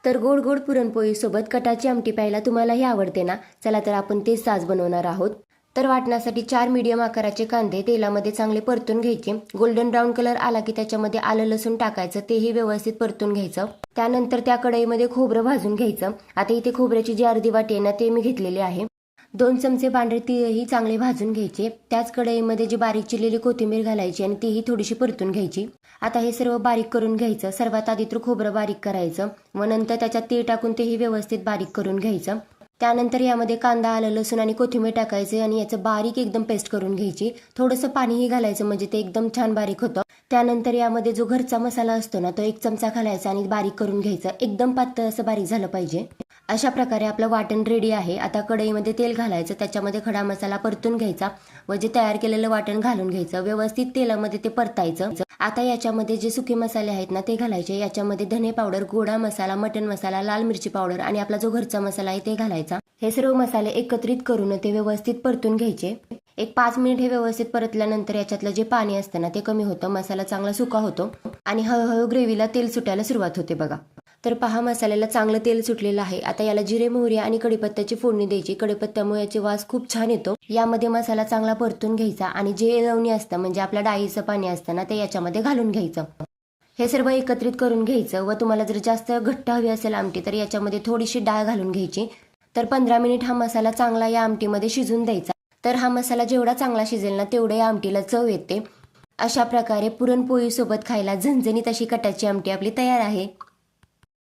तर गोड गोड पुरणपोळी सोबत कटाची आमटी प्यायला तुम्हालाही आवडते ना? चला तर आपण तेच आज बनवणार आहोत. तर वाटण्यासाठी 4 मीडियम आकाराचे कांदे तेलामध्ये चांगले परतून घ्यायचे. गोल्डन ब्राऊन कलर आला की त्याच्यामध्ये आलं लसूण टाकायचं, तेही व्यवस्थित परतून घ्यायचं. त्यानंतर त्या कढईमध्ये खोबरं भाजून घ्यायचं. आता इथे खोबऱ्याची जी अर्धी वाटी आहे ना ते मी घेतलेली आहे. 2 चमचे पांढरे तीळही चांगले भाजून घ्यायचे. त्याच कढईमध्ये जी बारीक चिरलेली कोथिंबीर घालायची आणि तीही थोडीशी परतून घ्यायची. आता हे सर्व बारीक करून घ्यायचं. सर्वात आधी तर खोबरं बारीक करायचं व नंतर त्याच्यात तीळ टाकून तेही व्यवस्थित बारीक करून घ्यायचं. त्यानंतर यामध्ये कांदा, आलं लसूण आणि कोथिंबीर टाकायचे आणि याचं बारीक एकदम पेस्ट करून घ्यायची. थोडंसं पाणीही घालायचं म्हणजे ते एकदम छान बारीक होतं. त्यानंतर यामध्ये जो घरचा मसाला असतो ना तो 1 चमचा घालायचा आणि बारीक करून घ्यायचा. एकदम पातळ असं बारीक झालं पाहिजे. अशा प्रकारे आपलं वाटण रेडी आहे. आता कढईमध्ये तेल घालायचं, त्याच्यामध्ये खडा मसाला परतून घ्यायचा व जे तयार केलेलं वाटण घालून घ्यायचं. व्यवस्थित तेलामध्ये ते परतायचं. आता याच्यामध्ये जे सुके मसाले आहेत ना ते घालायचे. याच्यामध्ये धने पावडर, गोडा मसाला, मटन मसाला, लाल मिरची पावडर आणि आपला जो घरचा मसाला आहे ते घालायचा. हे सर्व मसाले एकत्रित करून ते व्यवस्थित परतून घ्यायचे. 5 मिनिट हे व्यवस्थित परतल्यानंतर याच्यातलं जे पाणी असतं ना ते कमी होतं, मसाला चांगला सुका होतो आणि हळूहळू ग्रेव्हीला तेल सुटायला सुरुवात होते बघा. तर पहा, मसाल्याला चांगलं तेल सुटलेलं आहे. आता याला जिरे, मोहरी आणि कढीपत्त्याची फोडणी द्यायची. कढीपत्त्यामुळे याची वास खूप छान येतो. यामध्ये मसाला चांगला परतून घ्यायचा आणि जे लवणी असतं म्हणजे आपल्या डाळीचं पाणी असतं ना ते याच्यामध्ये घालून घ्यायचं. हे सर्व एकत्रित करून घ्यायचं व तुम्हाला जर जास्त घट्ट हवी असेल आमटी तर याच्यामध्ये थोडीशी डाळ घालून घ्यायची. तर 15 मिनिट हा मसाला चांगला या आमटीमध्ये शिजून द्यायचा. तर हा मसाला जेवढा चांगला शिजेल ना तेवढे या आमटीला चव येते. अशा प्रकारे पुरणपोळी सोबत खायला झणझणीत अशी कटाची आमटी आपली तयार आहे.